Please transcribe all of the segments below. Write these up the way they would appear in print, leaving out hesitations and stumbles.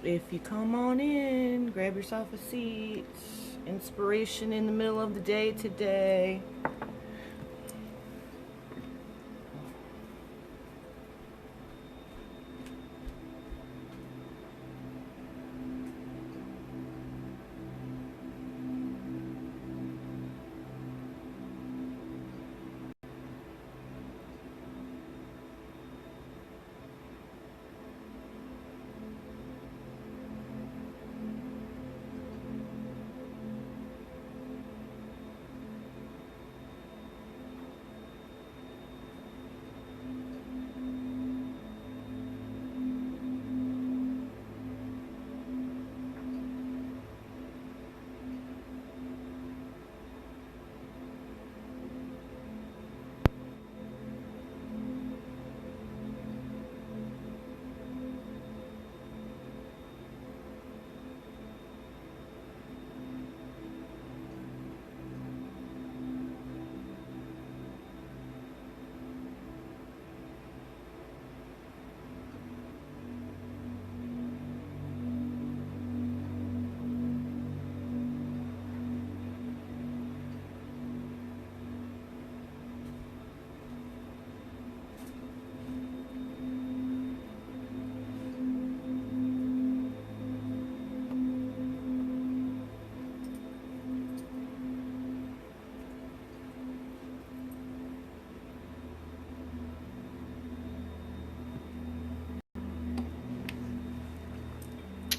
If you come on in, grab yourself a seat. Inspiration in the middle of the day today.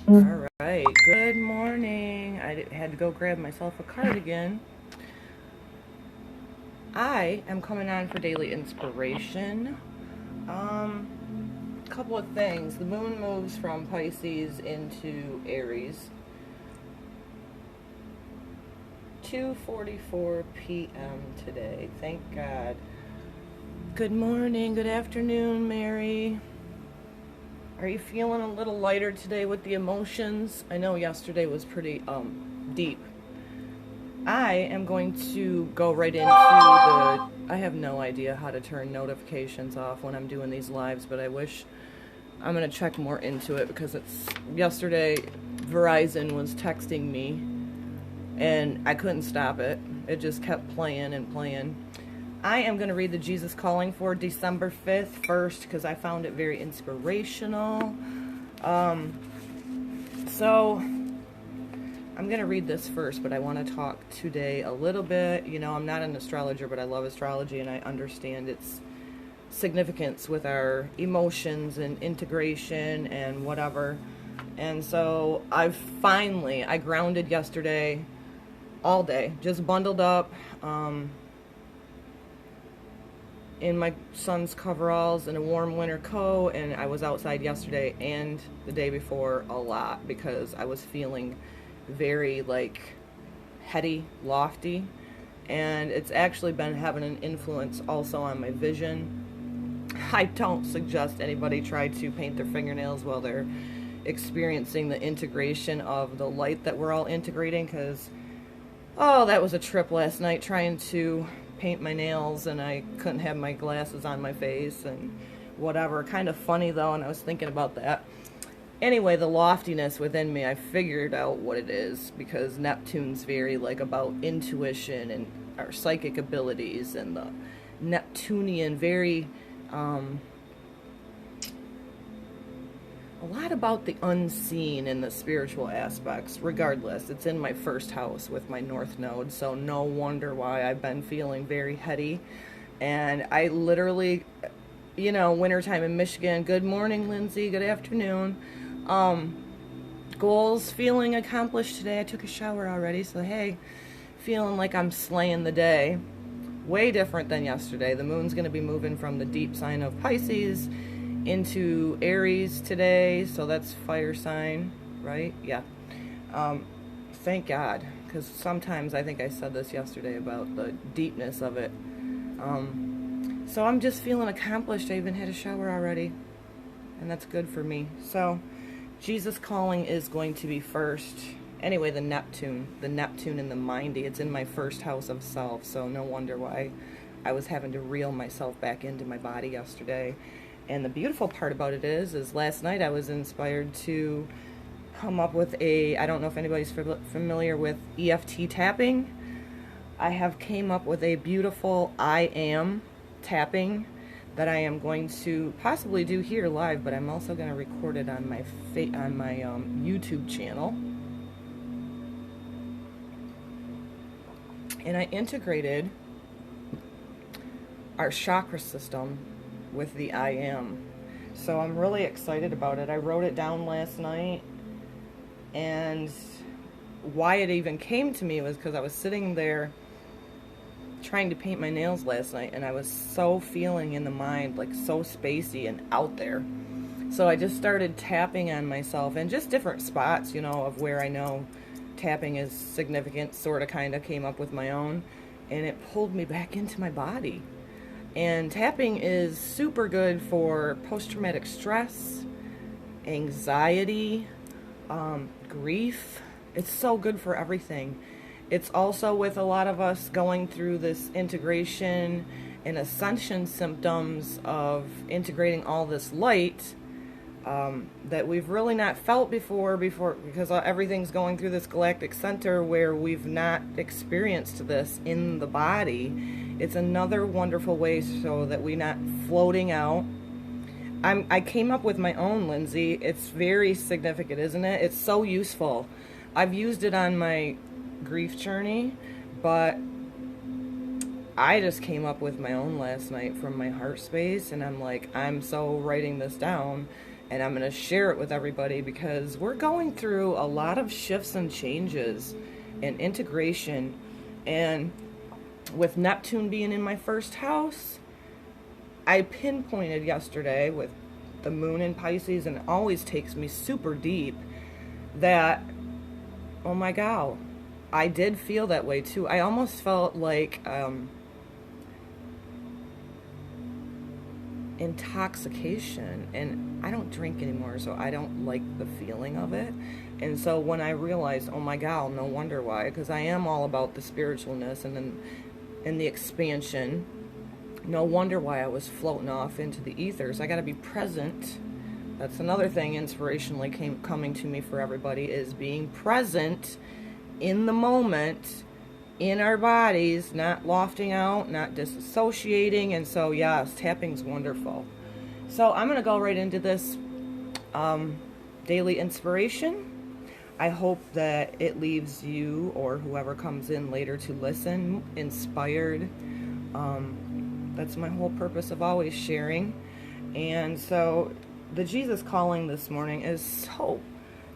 All right, good morning. I had to go grab myself a cardigan. I am coming on for daily inspiration. Couple of things. The moon moves from Pisces into Aries. 2:44 p.m. today. Thank God. Good morning, good afternoon, Mary. Are you feeling a little lighter today with the emotions? I know yesterday was pretty deep. I am going to go right into I have no idea how to turn notifications off when I'm doing these lives, but I'm going to check more into it because yesterday Verizon was texting me and I couldn't stop it. It just kept playing and playing. I am going to read the Jesus Calling for December 5th first because I found it very inspirational. So I'm going to read this first, but I want to talk today a little bit. You know, I'm not an astrologer, but I love astrology and I understand its significance with our emotions and integration and whatever. And so I grounded yesterday all day, just bundled up in my son's coveralls and a warm winter coat, and I was outside yesterday and the day before a lot because I was feeling very heady, lofty, and it's actually been having an influence also on my vision. I don't suggest anybody try to paint their fingernails while they're experiencing the integration of the light that we're all integrating, because that was a trip last night trying to paint my nails and I couldn't have my glasses on my face and whatever. Kind of funny though, and I was thinking about that. Anyway, the loftiness within me, I figured out what it is because Neptune's very about intuition and our psychic abilities, and the Neptunian very a lot about the unseen and the spiritual aspects. Regardless, it's in my first house with my North Node, so no wonder why I've been feeling very heady. And I literally, wintertime in Michigan. Good morning, Lindsay. Good afternoon. Goals feeling accomplished today. I took a shower already, so hey, feeling like I'm slaying the day. Way different than yesterday. The moon's going to be moving from the deep sign of Pisces into Aries today, so that's fire sign, right? Yeah. Thank God, because sometimes I think I said this yesterday about the deepness of it. So I'm just feeling accomplished. I even had a shower already, and that's good for me. So Jesus Calling is going to be first. Anyway, the Neptune and the mindy, it's in my first house of self, so no wonder why I was having to reel myself back into my body yesterday. And the beautiful part about it is last night I was inspired to come up with I don't know if anybody's familiar with EFT tapping. I have came up with a beautiful I am tapping that I am going to possibly do here live, but I'm also going to record it on my YouTube channel. And I integrated our chakra system with the I am. So I'm really excited about it. I wrote it down last night, and why it even came to me was because I was sitting there trying to paint my nails last night, and I was so feeling in the mind, like so spacey and out there. So I just started tapping on myself in just different spots, you know, of where I know tapping is significant, sort of kind of came up with my own, and it pulled me back into my body. And tapping is super good for post-traumatic stress, anxiety, grief. It's so good for everything. It's also with a lot of us going through this integration and ascension symptoms of integrating all this light that we've really not felt before because everything's going through this galactic center where we've not experienced this in the body. It's another wonderful way so that we're not floating out. I came up with my own, Lindsay. It's very significant, isn't it? It's so useful. I've used it on my grief journey, but I just came up with my own last night from my heart space, and I'm like, I'm so writing this down, and I'm going to share it with everybody because we're going through a lot of shifts and changes and integration. And with Neptune being in my first house, I pinpointed yesterday with the moon in Pisces, and it always takes me super deep, that, oh my God, I did feel that way too. I almost felt like intoxication, and I don't drink anymore, so I don't like the feeling of it. And so when I realized, oh my God, no wonder why, because I am all about the spiritualness and the expansion. No wonder why I was floating off into the ethers. I got to be present. That's another thing inspirationally coming to me for everybody, is being present in the moment, in our bodies, not lofting out, not disassociating. And so, yes, tapping's wonderful. So I'm going to go right into this daily inspiration. I hope that it leaves you or whoever comes in later to listen inspired. That's my whole purpose of always sharing. And so the Jesus calling this morning is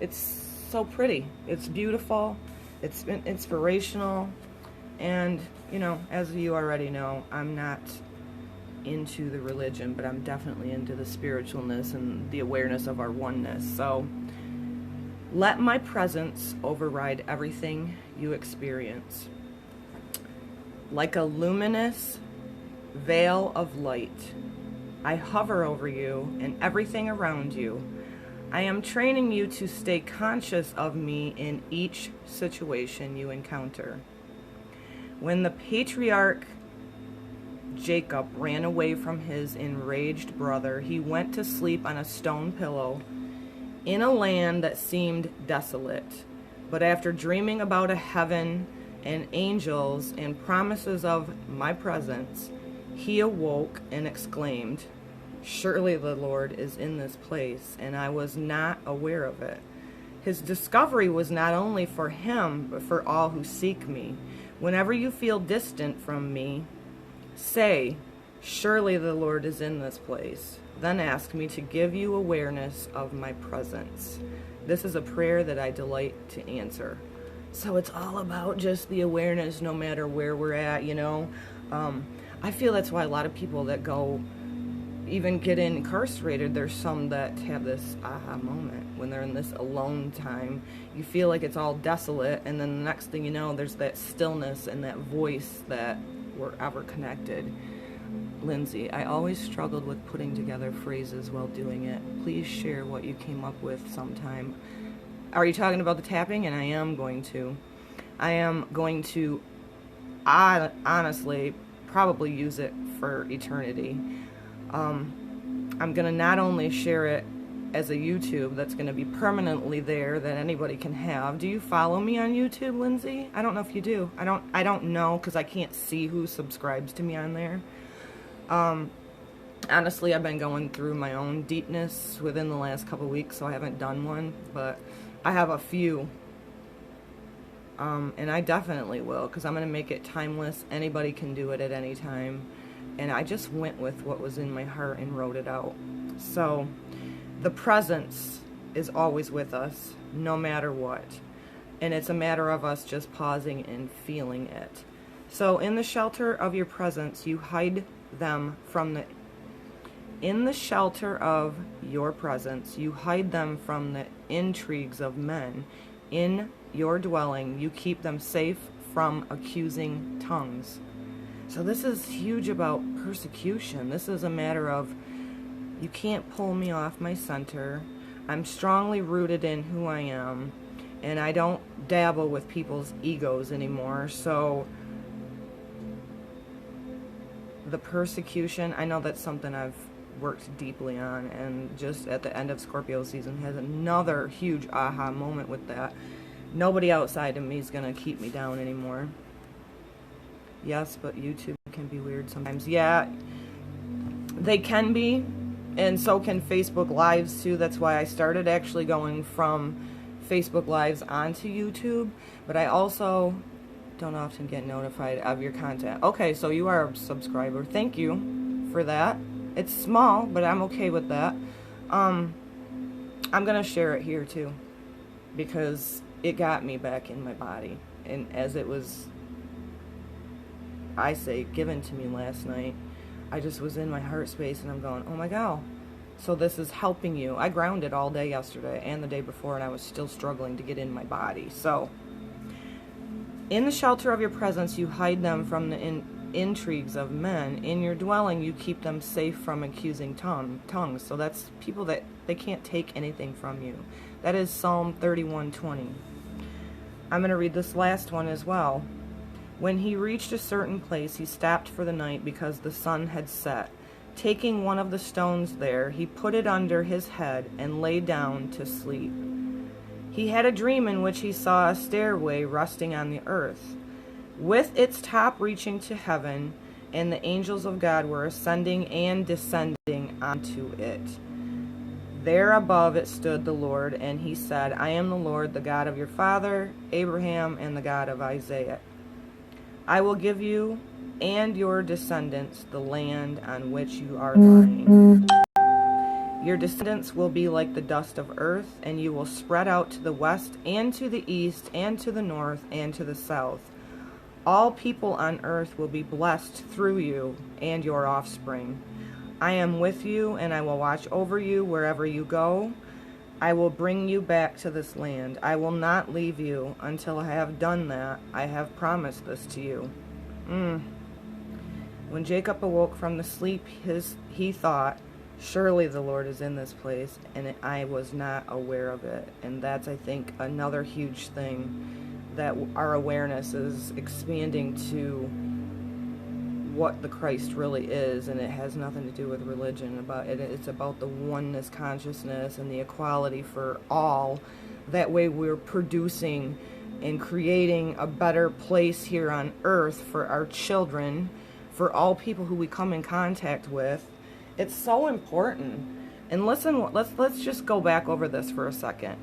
it's so pretty. It's beautiful. It's inspirational. And, you know, as you already know, I'm not into the religion, but I'm definitely into the spiritualness and the awareness of our oneness. So let my presence override everything you experience. Like a luminous veil of light, I hover over you and everything around you. I am training you to stay conscious of me in each situation you encounter. When the patriarch Jacob ran away from his enraged brother, he went to sleep on a stone pillow in a land that seemed desolate. But after dreaming about a heaven and angels and promises of my presence, he awoke and exclaimed, "Surely the Lord is in this place, and I was not aware of it." His discovery was not only for him, but for all who seek me. Whenever you feel distant from me, say, "Surely the Lord is in this place." Then ask me to give you awareness of my presence. This is a prayer that I delight to answer. So it's all about just the awareness no matter where we're at, you know. I feel that's why a lot of people that go even get incarcerated, there's some that have this aha moment when they're in this alone time. You feel like it's all desolate, and then the next thing you know, there's that stillness and that voice that we're ever connected. Lindsay, I always struggled with putting together phrases while doing it. Please share what you came up with sometime. Are you talking about the tapping? And I am going to honestly probably use it for eternity. I'm going to not only share it as a YouTube that's going to be permanently there that anybody can have. Do you follow me on YouTube, Lindsay? I don't know if you do. I don't know, because I can't see who subscribes to me on there. Honestly, I've been going through my own deepness within the last couple weeks, so I haven't done one, but I have a few. And I definitely will, because I'm going to make it timeless. Anybody can do it at any time. And I just went with what was in my heart and wrote it out. So the presence is always with us, no matter what. And it's a matter of us just pausing and feeling it. So in the shelter of your presence, you hide them from the... In the shelter of your presence, you hide them from the intrigues of men. In your dwelling, you keep them safe from accusing tongues. So this is huge about persecution. This is a matter of, you can't pull me off my center. I'm strongly rooted in who I am, and I don't dabble with people's egos anymore. So the persecution, I know that's something I've worked deeply on, and just at the end of Scorpio season has another huge aha moment with that. Nobody outside of me is going to keep me down anymore. Yes, but YouTube can be weird sometimes. Yeah, they can be, and so can Facebook Lives too. That's why I started actually going from Facebook Lives onto YouTube, but I also don't often get notified of your content. Okay, so you are a subscriber. Thank you for that. It's small, but I'm okay with that. I'm going to share it here too, because it got me back in my body, and as it was, I say, given to me last night, I just was in my heart space, and I'm going, oh my God, so this is helping you. I grounded all day yesterday and the day before, and I was still struggling to get in my body. So in the shelter of your presence, you hide them from the intrigues of men. In your dwelling, you keep them safe from accusing tongues. So that's people that they can't take anything from you. That is Psalm 31:20. I'm going to read this last one as well. When he reached a certain place, he stopped for the night because the sun had set. Taking one of the stones there, he put it under his head and lay down to sleep. He had a dream in which he saw a stairway resting on the earth, with its top reaching to heaven, and the angels of God were ascending and descending onto it. There above it stood the Lord, and he said, I am the Lord, the God of your father, Abraham, and the God of Isaac. I will give you and your descendants the land on which you are lying. Your descendants will be like the dust of earth, and you will spread out to the west and to the east and to the north and to the south. All people on earth will be blessed through you and your offspring. I am with you, and I will watch over you wherever you go. I will bring you back to this land. I will not leave you until I have done that. I have promised this to you. When Jacob awoke from the sleep, he thought, surely the Lord is in this place, and I was not aware of it. And that's, I think, another huge thing, that our awareness is expanding to what the Christ really is, and it has nothing to do with religion. It's about the oneness consciousness and the equality for all. That way we're producing and creating a better place here on earth for our children, for all people who we come in contact with. It's so important. And listen, let's just go back over this for a second.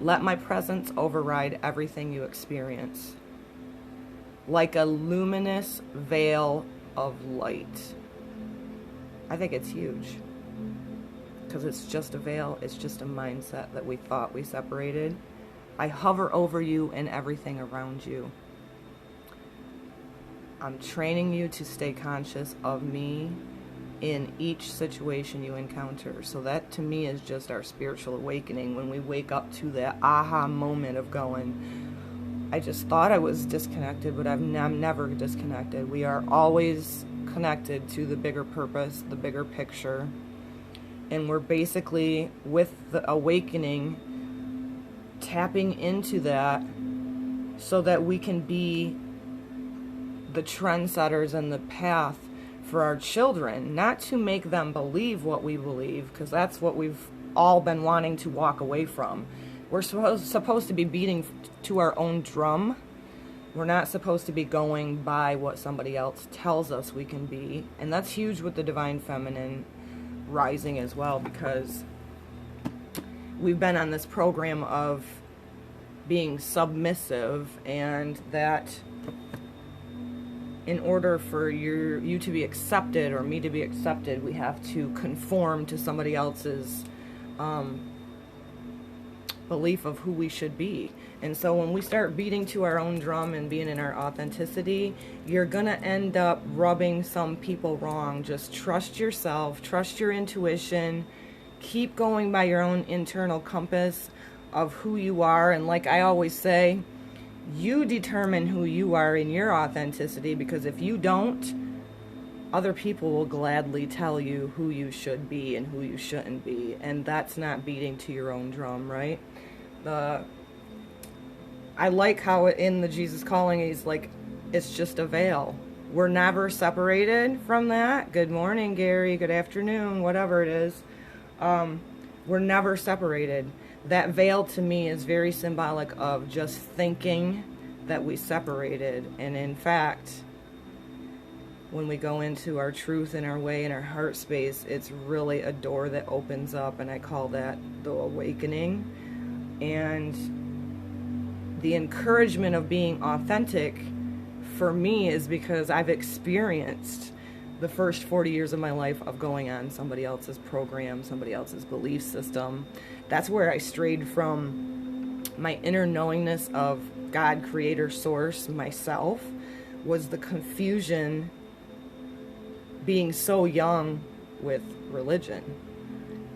Let my presence override everything you experience, like a luminous veil of light. I think it's huge, because it's just a veil. It's just a mindset that we thought we separated. I hover over you and everything around you. I'm training you to stay conscious of me in each situation you encounter. So that to me is just our spiritual awakening, when we wake up to that aha moment of going, I just thought I was disconnected, but I'm never disconnected. We are always connected to the bigger purpose, the bigger picture. And we're basically, with the awakening, tapping into that so that we can be the trendsetters and the path for our children, not to make them believe what we believe, because that's what we've all been wanting to walk away from. We're supposed to be beating to our own drum. We're not supposed to be going by what somebody else tells us we can be. And that's huge with the Divine Feminine rising as well, because we've been on this program of being submissive, and that in order for you to be accepted, or me to be accepted, we have to conform to somebody else's belief of who we should be. And so when we start beating to our own drum and being in our authenticity, you're gonna end up rubbing some people wrong. Just trust yourself, trust your intuition, keep going by your own internal compass of who you are. And like I always say, you determine who you are in your authenticity, because if you don't, other people will gladly tell you who you should be and who you shouldn't be. And that's not beating to your own drum, right? I like how in the Jesus Calling, he's like, it's just a veil. We're never separated from that. Good morning, Gary. Good afternoon, whatever it is. We're never separated. That veil to me is very symbolic of just thinking that we separated. And in fact, when we go into our truth and our way and our heart space, it's really a door that opens up, and I call that the awakening. And the encouragement of being authentic for me is because I've experienced the first 40 years of my life of going on somebody else's program, somebody else's belief system. That's where I strayed from my inner knowingness of God, creator, source, myself, was the confusion being so young with religion.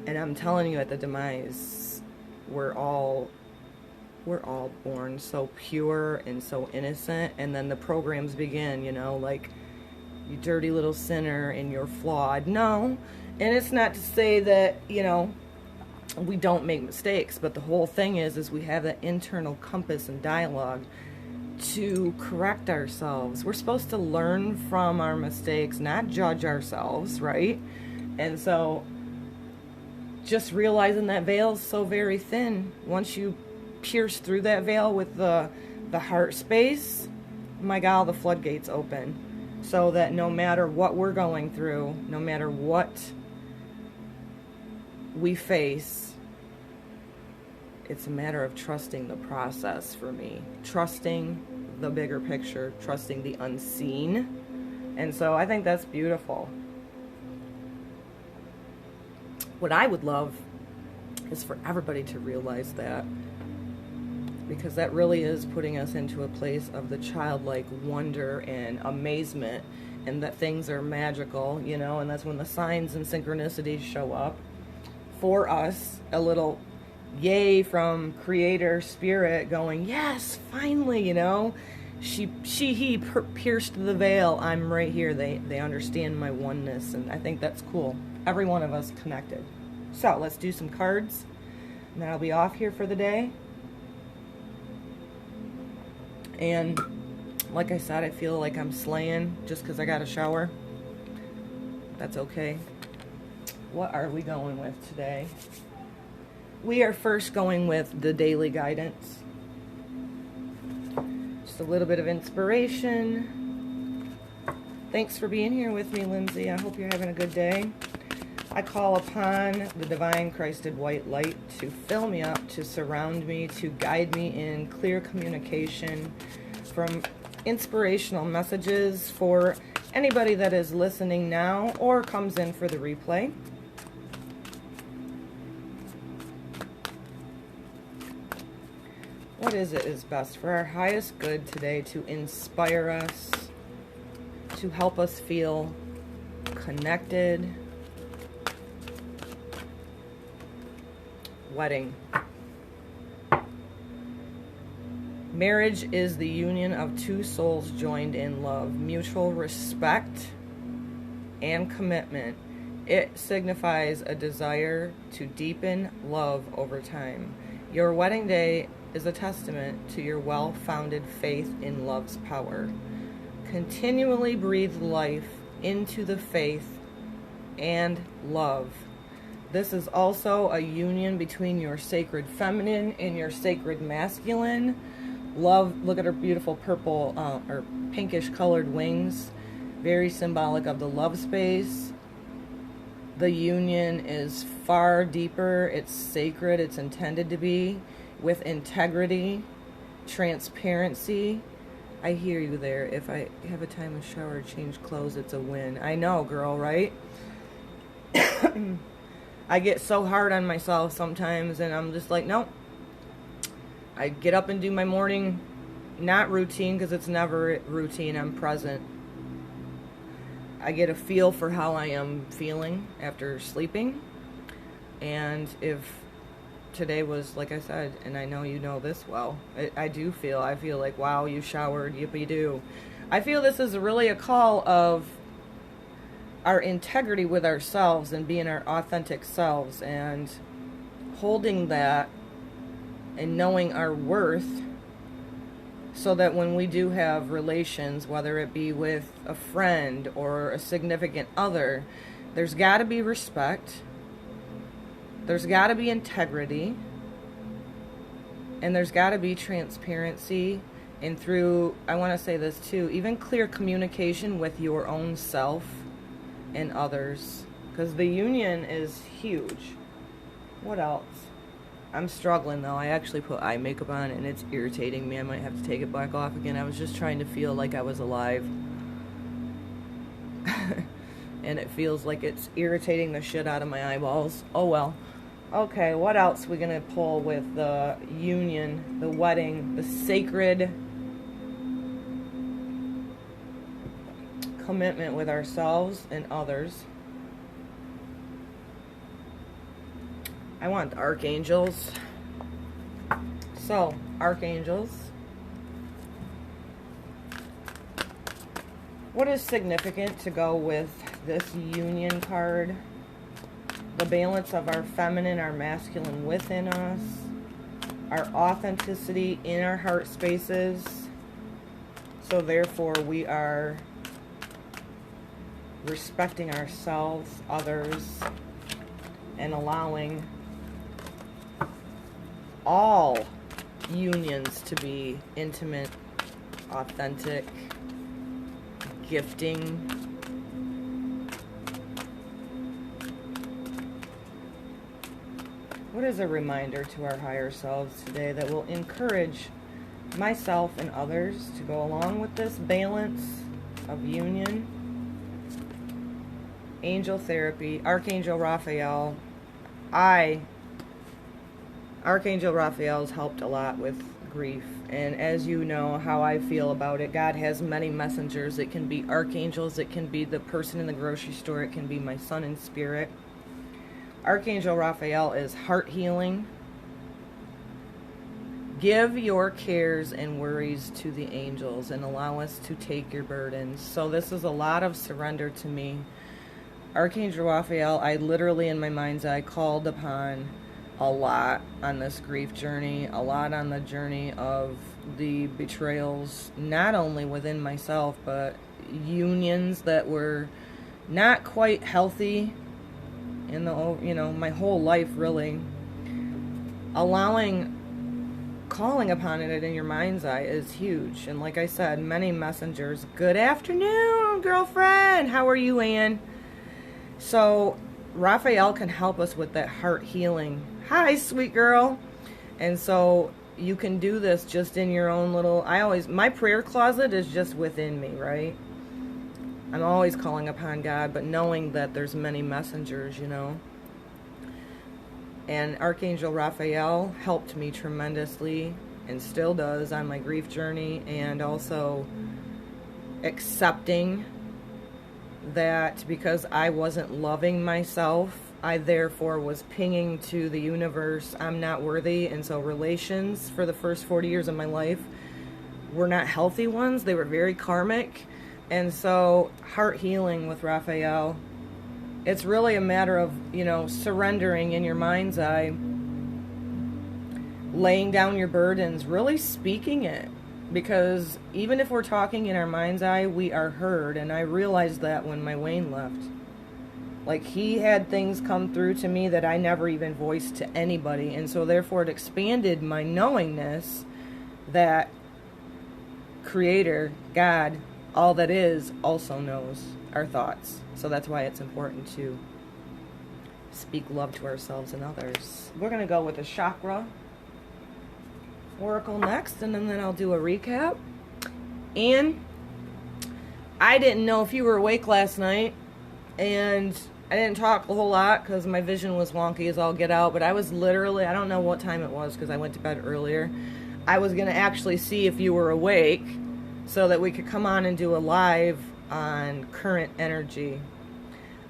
And I'm telling you, at the demise, we're all born so pure and so innocent, and then the programs begin, you know, like, you dirty little sinner and you're flawed. No, and it's not to say that, you know, we don't make mistakes, but the whole thing is we have that internal compass and dialogue to correct ourselves. We're supposed to learn from our mistakes, not judge ourselves, right? And so just realizing that veil is so very thin. Once you pierce through that veil with the heart space, my God, the floodgates open, so that no matter what we're going through, no matter what we face, it's a matter of trusting the process for me, trusting the bigger picture, trusting the unseen. And so I think that's beautiful. What I would love is for everybody to realize that, because that really is putting us into a place of the childlike wonder and amazement, and that things are magical, you know, and that's when the signs and synchronicities show up for us. A little yay from creator spirit going, yes, finally, you know, he pierced the veil. I'm right here. They understand my oneness, and I think that's cool. Every one of us connected. So let's do some cards, and then I'll be off here for the day. And like I said, I feel like I'm slaying just because I got a shower. That's okay. What are we going with today? We are first going with the daily guidance. Just a little bit of inspiration. Thanks for being here with me, Lindsay. I hope you're having a good day. I call upon the divine Christed white light to fill me up, to surround me, to guide me in clear communication from inspirational messages for anybody that is listening now or comes in for the replay. What is best for our highest good today, to inspire us, to help us feel connected? Wedding. Marriage is the union of two souls joined in love, mutual respect, and commitment. It signifies a desire to deepen love over time. Your wedding day is a testament to your well-founded faith in love's power. Continually breathe life into the faith and love. This is also a union between your sacred feminine and your sacred masculine. Love, look at her beautiful purple or pinkish colored wings. Very symbolic of the love space. The union is far deeper. It's sacred. It's intended to be with integrity, transparency. I hear you there. If I have a time to shower, change clothes, it's a win. I know, girl, right? I get so hard on myself sometimes, and I'm just like, nope. I get up and do my morning, not routine, because it's never routine. I'm present. I get a feel for how I am feeling after sleeping. And if today was, like I said, and I know you know this well, I feel like, wow, you showered, yippee-doo. I feel this is really a call of our integrity with ourselves and being our authentic selves and holding that and knowing our worth, so that when we do have relations, whether it be with a friend or a significant other, there's got to be respect, there's got to be integrity, and there's got to be transparency, and through, I want to say this too, even clear communication with your own self and others, because the union is huge. What else? I'm struggling though. I actually put eye makeup on and it's irritating me. I might have to take it back off again. I was just trying to feel like I was alive. And it feels like it's irritating the shit out of my eyeballs. Oh well. Okay, what else are we going to pull with the union, the wedding, the sacred commitment with ourselves and others? I want the archangels. So, archangels. What is significant to go with this union card? The balance of our feminine, our masculine within us, our authenticity in our heart spaces. So therefore we are respecting ourselves, others, and allowing all unions to be intimate, authentic, gifting. What is a reminder to our higher selves today that will encourage myself and others to go along with this balance of union? Angel therapy, Archangel Raphael. Archangel Raphael's helped a lot with grief, and as you know how I feel about it, God has many messengers. It can be archangels, it can be the person in the grocery store, it can be my son in spirit. Archangel Raphael is heart healing. Give your cares and worries to the angels and allow us to take your burdens. So this is a lot of surrender to me. Archangel Raphael, I literally in my mind's eye called upon a lot on this grief journey, a lot on the journey of the betrayals, not only within myself, but unions that were not quite healthy in the, my whole life really. Calling upon it in your mind's eye is huge. And like I said, many messengers. Good afternoon, girlfriend. How are you, Ann? So Raphael can help us with that heart healing. Hi, sweet girl. And so you can do this just in your own little, my prayer closet is just within me, right? I'm always calling upon God, but knowing that there's many messengers, And Archangel Raphael helped me tremendously and still does on my grief journey, and also accepting that because I wasn't loving myself, I therefore was pinging to the universe, I'm not worthy. And so relations for the first 40 years of my life were not healthy ones. They were very karmic. And so heart healing with Raphael, it's really a matter of, surrendering in your mind's eye, laying down your burdens, really speaking it. Because even if we're talking in our mind's eye, we are heard. And I realized that when my Wayne left. Like, he had things come through to me that I never even voiced to anybody. And so therefore it expanded my knowingness that Creator, God, all that is, also knows our thoughts. So that's why it's important to speak love to ourselves and others. We're going to go with the Chakra Oracle next, and then I'll do a recap. And I didn't know if you were awake last night, and I didn't talk a whole lot because my vision was wonky as all get out, but I was literally, I don't know what time it was because I went to bed earlier. I was going to actually see if you were awake so that we could come on and do a live on current energy.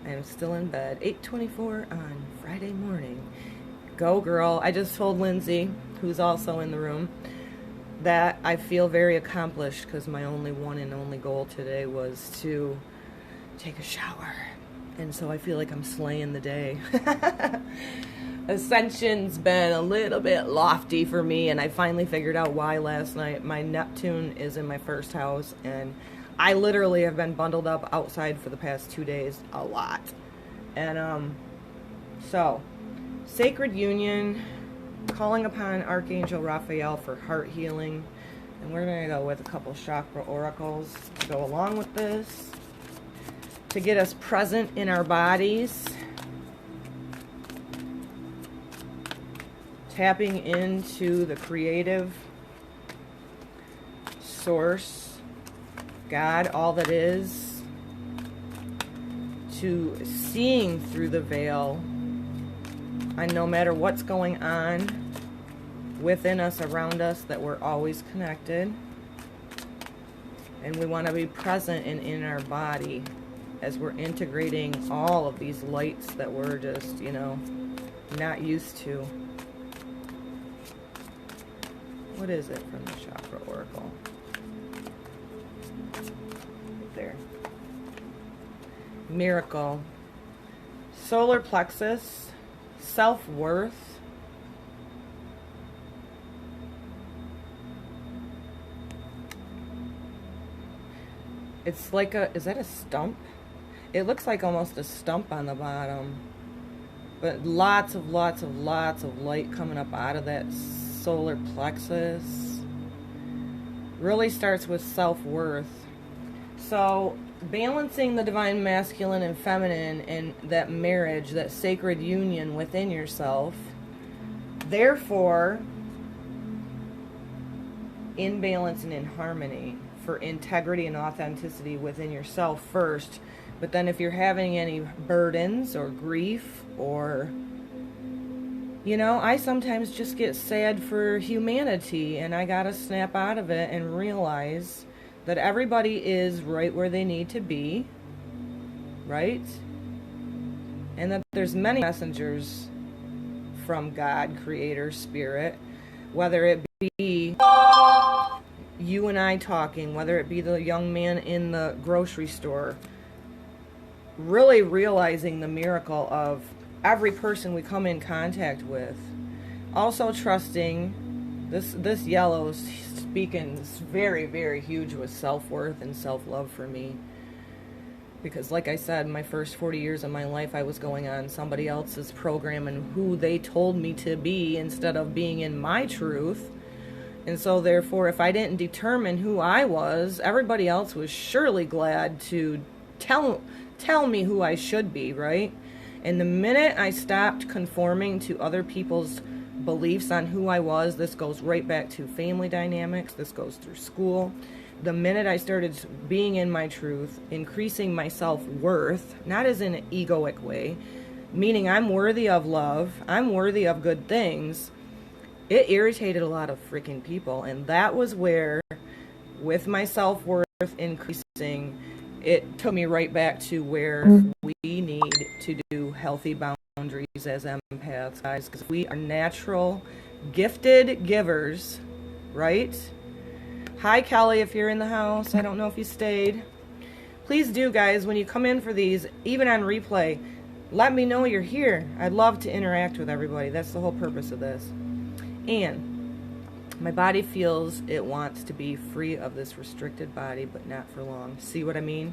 I am still in bed. 8:24 on Friday morning. Go girl. I just told Lindsay, who's also in the room, that I feel very accomplished because my only one and only goal today was to take a shower. And so I feel like I'm slaying the day. Ascension's been a little bit lofty for me, and I finally figured out why last night. My Neptune is in my first house, and I literally have been bundled up outside for the past 2 days a lot. And so Sacred Union, calling upon Archangel Raphael for heart healing, and we're going to go with a couple chakra oracles to go along with this to get us present in our bodies, tapping into the creative source, God, all that is, to seeing through the veil, and no matter what's going on within us, around us, that we're always connected, and we want to be present and in our body as we're integrating all of these lights that we're just, not used to. What is it from the Chakra Oracle? There. Miracle. Solar plexus. Self-worth. It's like is that a stump? It looks like almost a stump on the bottom. But lots of light coming up out of that solar plexus. Really starts with self-worth. So balancing the divine masculine and feminine and that marriage, that sacred union within yourself. Therefore, in balance and in harmony for integrity and authenticity within yourself first. But then if you're having any burdens or grief or, I sometimes just get sad for humanity, and I gotta snap out of it and realize that everybody is right where they need to be, right? And that there's many messengers from God, Creator, Spirit, whether it be you and I talking, whether it be the young man in the grocery store, really realizing the miracle of every person we come in contact with. Also trusting, this yellow speaking is very, very huge with self-worth and self-love for me. Because like I said, my first 40 years of my life, I was going on somebody else's program and who they told me to be instead of being in my truth. And so therefore, if I didn't determine who I was, everybody else was surely glad to tell me who I should be, right? And the minute I stopped conforming to other people's beliefs on who I was, this goes right back to family dynamics, this goes through school. The minute I started being in my truth, increasing my self-worth, not as in an egoic way, meaning I'm worthy of love, I'm worthy of good things, it irritated a lot of freaking people. And that was where, with my self-worth increasing, it took me right back to where we need to do healthy boundaries as empaths, guys, because we are natural, gifted givers, right? Hi, Kelly, if you're in the house. I don't know if you stayed. Please do, guys, when you come in for these, even on replay, let me know you're here. I'd love to interact with everybody. That's the whole purpose of this. And my body feels it wants to be free of this restricted body, but not for long. See what I mean?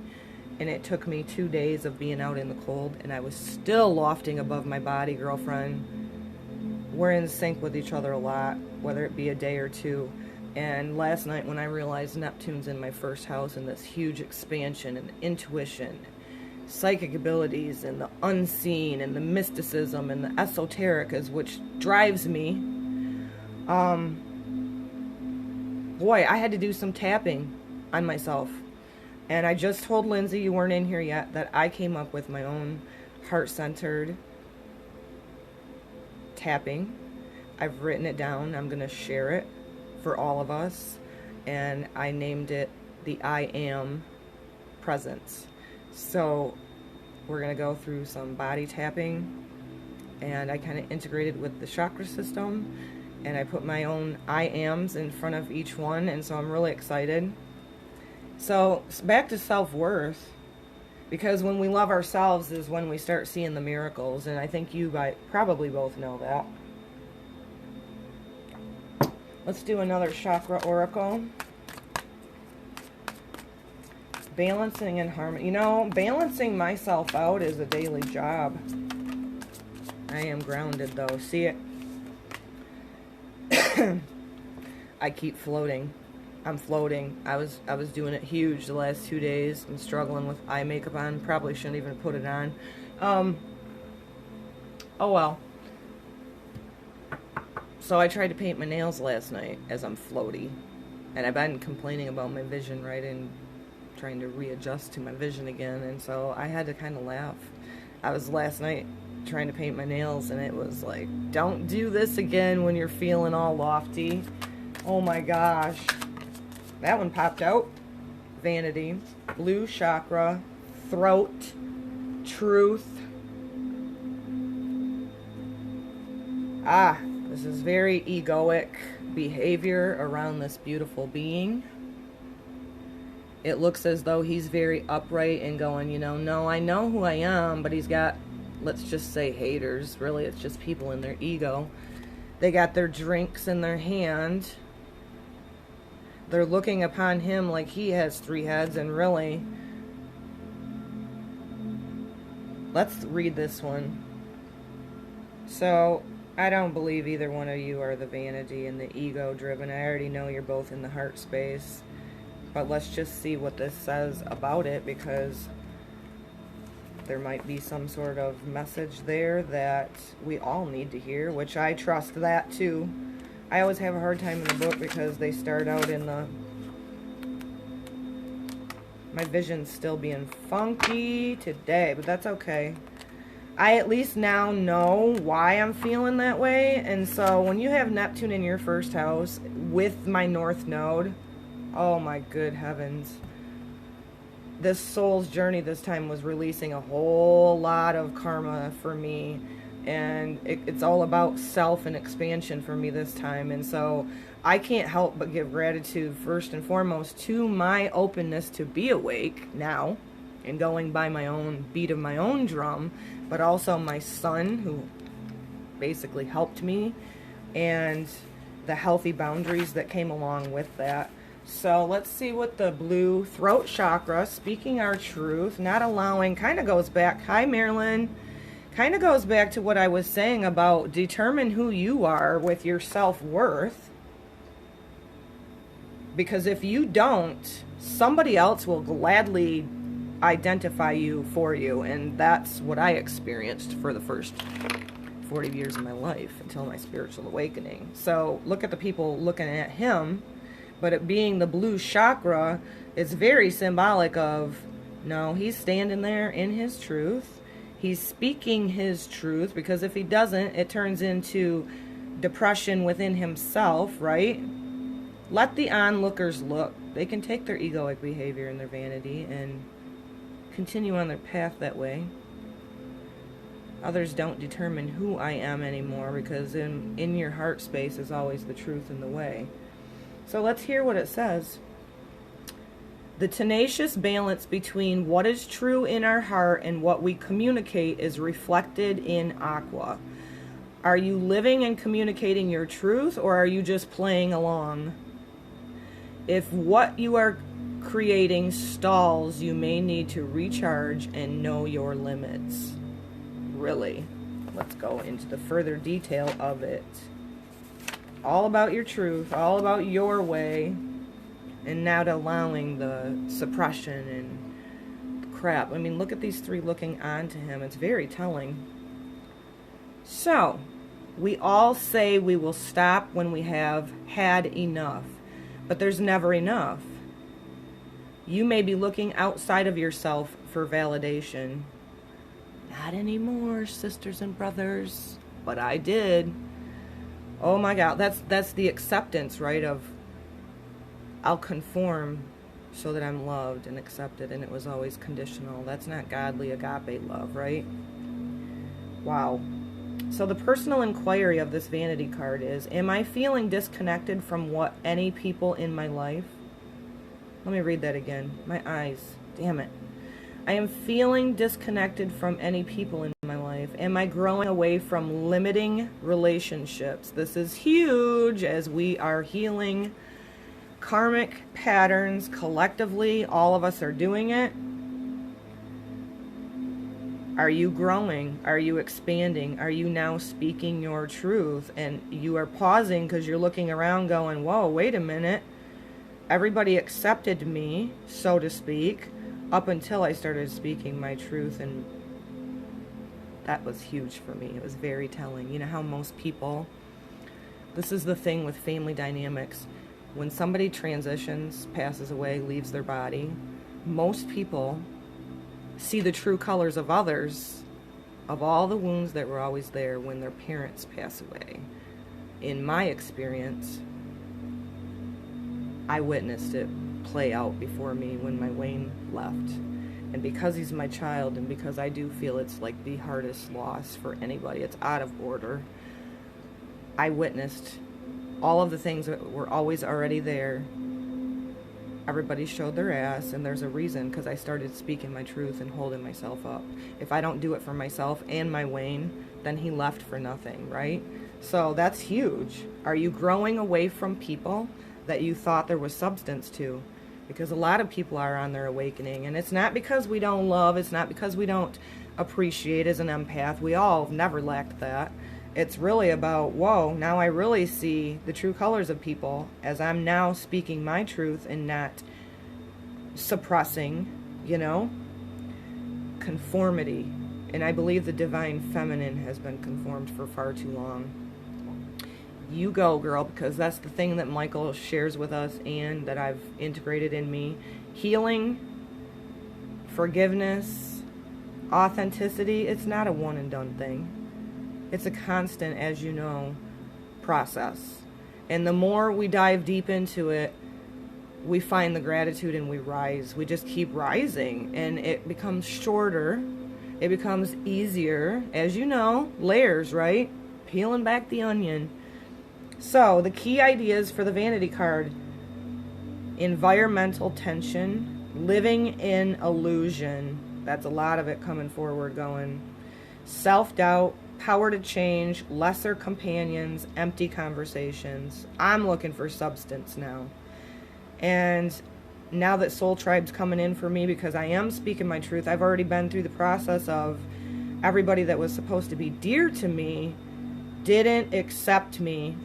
And it took me 2 days of being out in the cold, and I was still lofting above my body, girlfriend. We're in sync with each other a lot, whether it be a day or two. And last night when I realized Neptune's in my first house and this huge expansion and intuition, psychic abilities and the unseen and the mysticism and the esoteric is which drives me, boy, I had to do some tapping on myself. And I just told Lindsay, you weren't in here yet, that I came up with my own heart-centered tapping. I've written it down. I'm going to share it for all of us. And I named it the I Am Presence. So we're going to go through some body tapping. And I kind of integrated with the chakra system. And I put my own I Ams in front of each one. And so I'm really excited. So back to self-worth, because when we love ourselves is when we start seeing the miracles, and I think you probably both know that. Let's do another Chakra Oracle. Balancing and harmony. You know, balancing myself out is a daily job. I am grounded though. See it? I keep floating. I'm floating. I was doing it huge the last 2 days. I'm struggling with eye makeup on. Probably shouldn't even put it on. Oh well. So I tried to paint my nails last night as I'm floaty. And I've been complaining about my vision, right? And trying to readjust to my vision again. And so I had to kind of laugh. I was last night trying to paint my nails and it was like, don't do this again when you're feeling all lofty. Oh my gosh. That one popped out. Vanity, blue chakra, throat, truth. This is very egoic behavior around this beautiful being. It looks as though he's very upright and going, you know, no, I know who I am, but he's got, let's just say haters. Really, it's just people in their ego. They got their drinks in their hand. They're looking upon him like he has 3 heads, and really, let's read this one. So, I don't believe either one of you are the vanity and the ego driven. I already know you're both in the heart space, but let's just see what this says about it, because there might be some sort of message there that we all need to hear, which I trust that too. I always have a hard time in the book because they start out in the... My vision's still being funky today, but that's okay. I at least now know why I'm feeling that way. And so when you have Neptune in your first house with my North Node, oh my good heavens. This soul's journey this time was releasing a whole lot of karma for me. And it's all about self and expansion for me this time. And so I can't help but give gratitude first and foremost to my openness to be awake now and going by my own beat of my own drum, but also my son, who basically helped me, and the healthy boundaries that came along with that. So let's see what the blue throat chakra, speaking our truth, not allowing, kind of goes back. Hi, Marilyn. Kind of goes back to what I was saying about determine who you are with your self-worth. Because if you don't, somebody else will gladly identify you for you. And that's what I experienced for the first 40 years of my life until my spiritual awakening. So look at the people looking at him. But it being the blue chakra, it's very symbolic of, no, he's standing there in his truth. He's speaking his truth, because if he doesn't, it turns into depression within himself, right? Let the onlookers look. They can take their egoic behavior and their vanity and continue on their path that way. Others don't determine who I am anymore, because in your heart space is always the truth and the way. So let's hear what it says. The tenacious balance between what is true in our heart and what we communicate is reflected in Aqua. Are you living and communicating your truth, or are you just playing along? If what you are creating stalls you may need to recharge and know your limits. Really. Let's go into the further detail of it. All about your truth, all about your way, and not allowing the suppression and crap. I mean, look at these three looking onto him. It's very telling. So, we all say we will stop when we have had enough, but there's never enough. You may be looking outside of yourself for validation. Not anymore, sisters and brothers, but I did. Oh my God, that's the acceptance, right, of I'll conform so that I'm loved and accepted, and it was always conditional. That's not godly agape love, right? Wow. So the personal inquiry of this vanity card is, am I feeling disconnected from what any people in my life? Let me read that again. My eyes. Damn it. I am feeling disconnected from any people in my life. Am I growing away from limiting relationships? This is huge as we are healing karmic patterns collectively. All of us are doing it. Are you growing? Are you expanding? Are you now speaking your truth? And you are pausing because you're looking around going, whoa, wait a minute. Everybody accepted me, so to speak, up until I started speaking my truth, and that was huge for me. It was very telling. You know how most people, this is the thing with family dynamics, when somebody transitions, passes away, leaves their body, most people see the true colors of others, of all the wounds that were always there when their parents pass away. In my experience, I witnessed it play out before me when my Wayne left. And because he's my child, and because I do feel it's like the hardest loss for anybody, it's out of order, I witnessed all of the things that were always already there. Everybody showed their ass, and there's a reason, because I started speaking my truth and holding myself up. If I don't do it for myself and my Wayne, then he left for nothing, right? So that's huge. Are you growing away from people that you thought there was substance to? Because a lot of people are on their awakening, and it's not because we don't love, it's not because we don't appreciate as an empath. We all have never lacked that. It's really about, whoa, now I really see the true colors of people as I'm now speaking my truth and not suppressing, you know, conformity. And I believe the divine feminine has been conformed for far too long. You go, girl, because that's the thing that Michael shares with us and that I've integrated in me. Healing, forgiveness, authenticity, it's not a one and done thing. It's a constant, as you know, process. And the more we dive deep into it, we find the gratitude and we rise. We just keep rising, and it becomes shorter. It becomes easier. As you know, layers, right? Peeling back the onion. So, the key ideas for the vanity card: environmental tension, living in illusion. That's a lot of it coming forward going. Self-doubt, power to change, lesser companions, empty conversations. I'm looking for substance now. And now that Soul Tribe's coming in for me because I am speaking my truth, I've already been through the process of everybody that was supposed to be dear to me didn't accept me.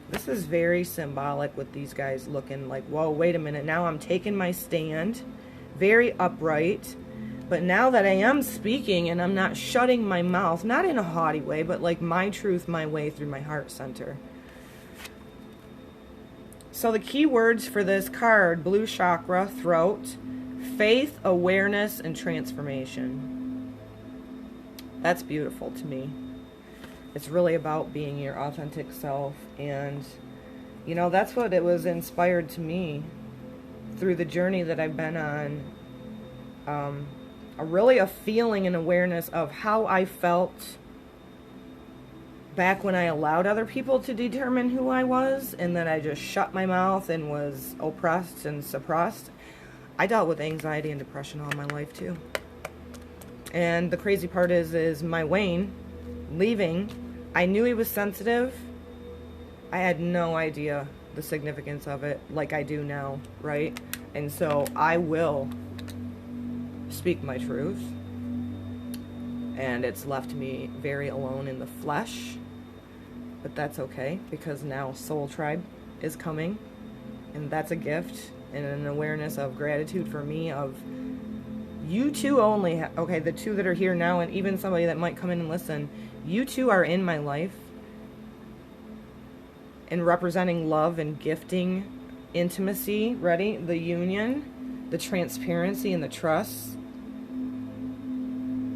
This is very symbolic with these guys looking like, whoa, wait a minute. Now I'm taking my stand, very upright. But now that I am speaking and I'm not shutting my mouth, not in a haughty way, but like my truth, my way through my heart center. So the key words for this card: blue chakra, throat, faith, awareness, and transformation. That's beautiful to me. It's really about being your authentic self. And, you know, that's what it was inspired to me through the journey that I've been on. Really a feeling and awareness of how I felt back when I allowed other people to determine who I was, and that I just shut my mouth and was oppressed and suppressed. I dealt with anxiety and depression all my life too. And the crazy part is my Wayne leaving, I knew he was sensitive. I had no idea the significance of it like I do now, right? And so I will speak my truth. And it's left me very alone in the flesh. But that's okay, because now Soul Tribe is coming. And that's a gift and an awareness of gratitude for me of you two only. Okay, the two that are here now, and even somebody that might come in and listen, you two are in my life and representing love and gifting, intimacy, ready? The union, the transparency, and the trust.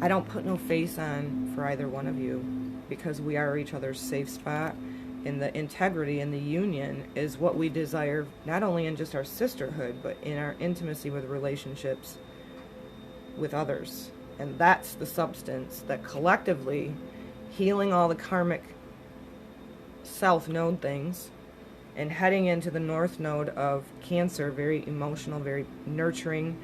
I don't put no face on for either one of you because we are each other's safe spot. And the integrity and the union is what we desire, not only in just our sisterhood, but in our intimacy with relationships with others. And that's the substance that collectively, healing all the karmic south node things and heading into the north node of Cancer, very emotional, very nurturing.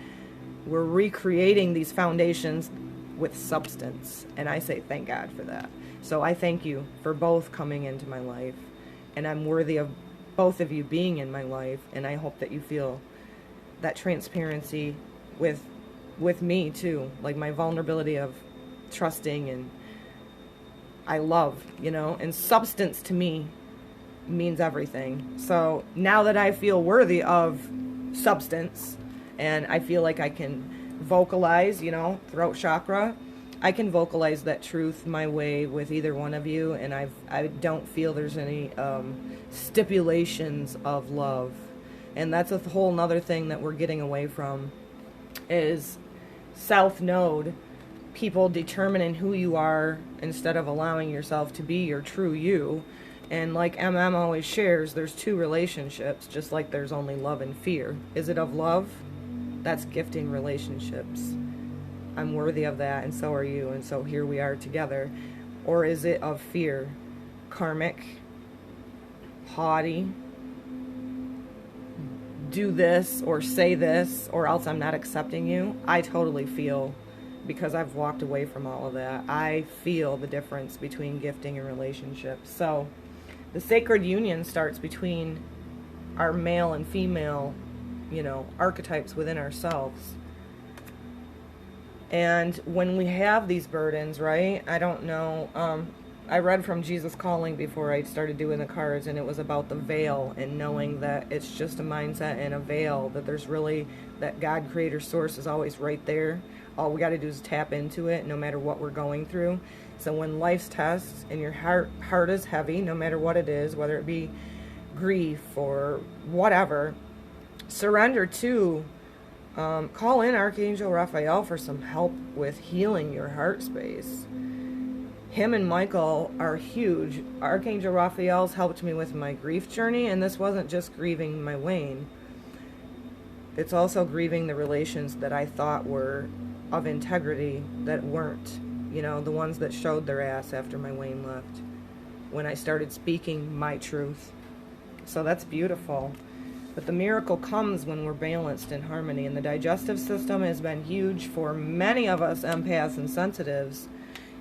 We're recreating these foundations with substance. And I say thank God for that. So I thank you for both coming into my life, and I'm worthy of both of you being in my life, and I hope that you feel that transparency with me too, like my vulnerability of trusting, and I love, and substance to me means everything. So now that I feel worthy of substance, and I feel like I can vocalize, throat chakra, I can vocalize that truth my way with either one of you, and I don't feel there's any stipulations of love. And that's a whole nother thing that we're getting away from, is South Node, people determining who you are instead of allowing yourself to be your true you. And like MM always shares, there's two relationships, just like there's only love and fear. Is it of love? That's gifting relationships. I'm worthy of that, and so are you, and so here we are together. Or is it of fear? Karmic, haughty, do this or say this or else I'm not accepting you. I totally feel, because I've walked away from all of that, I feel the difference between gifting and relationships. So the sacred union starts between our male and female, archetypes within ourselves. And when we have these burdens, right, I don't know, I read from Jesus Calling before I started doing the cards, and it was about the veil and knowing that it's just a mindset and a veil, that there's really, that God, creator, source is always right there. All we got to do is tap into it no matter what we're going through. So when life's tests and your heart is heavy, no matter what it is, whether it be grief or whatever, surrender to call in Archangel Raphael for some help with healing your heart space. Him and Michael are huge. Archangel Raphael's helped me with my grief journey, and this wasn't just grieving my Wayne. It's also grieving the relations that I thought were of integrity that weren't. The ones that showed their ass after my Wayne left, when I started speaking my truth. So that's beautiful. But the miracle comes when we're balanced in harmony. And the digestive system has been huge for many of us empaths and sensitives,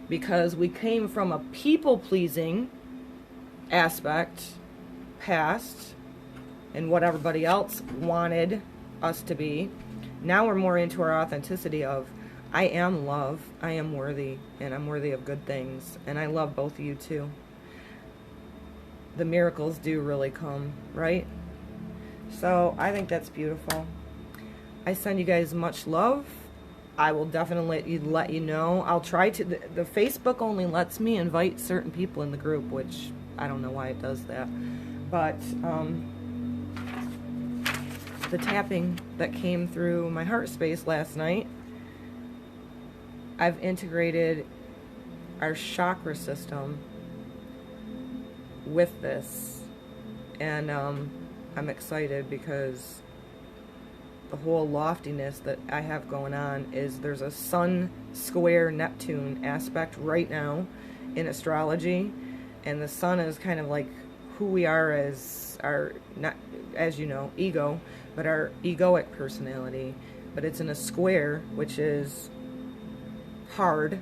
because we came from a people-pleasing aspect past and what everybody else wanted us to be. Now we're more into our authenticity of, I am love, I am worthy, and I'm worthy of good things. And I love both of you too. The miracles do really come, right? So I think that's beautiful. I send you guys much love. I will definitely let you know. I'll try to. The Facebook only lets me invite certain people in the group, which I don't know why it does that. But the tapping that came through my heart space last night, I've integrated our chakra system with this. And I'm excited because the whole loftiness that I have going on is there's a Sun square Neptune aspect right now in astrology, and the Sun is kind of like who we are as our, not as you know, ego, but our egoic personality. But it's in a square, which is hard,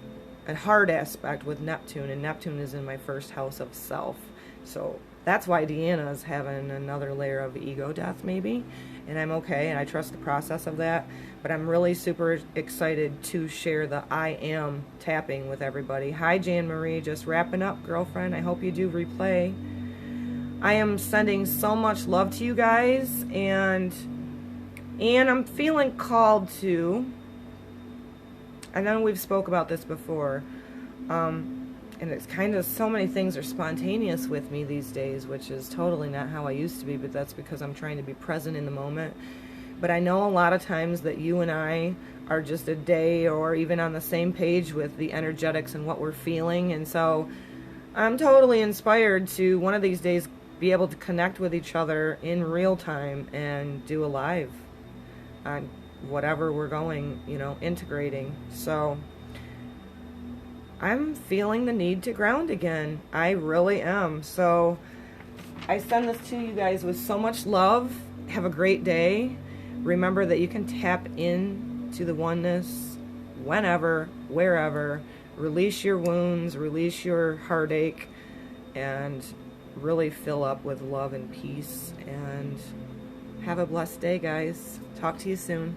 a hard aspect with Neptune, and Neptune is in my first house of self. So That's why Deanna's having another layer of ego death, maybe. And I'm okay, and I trust the process of that. But I'm really super excited to share the I am tapping with everybody. Hi, Jan Marie. Just wrapping up, girlfriend. I hope you do replay. I am sending so much love to you guys, and I'm feeling called to, I know we've spoke about this before, and it's kind of, so many things are spontaneous with me these days, which is totally not how I used to be, but that's because I'm trying to be present in the moment. But I know a lot of times that you and I are just a day or even on the same page with the energetics and what we're feeling, and so I'm totally inspired to one of these days be able to connect with each other in real time and do a live on whatever we're going, you know, integrating. So I'm feeling the need to ground again. I really am. So I send this to you guys with so much love. Have a great day. Remember that you can tap into the oneness whenever, wherever. Release your wounds, release your heartache, and really fill up with love and peace. And have a blessed day, guys. Talk to you soon.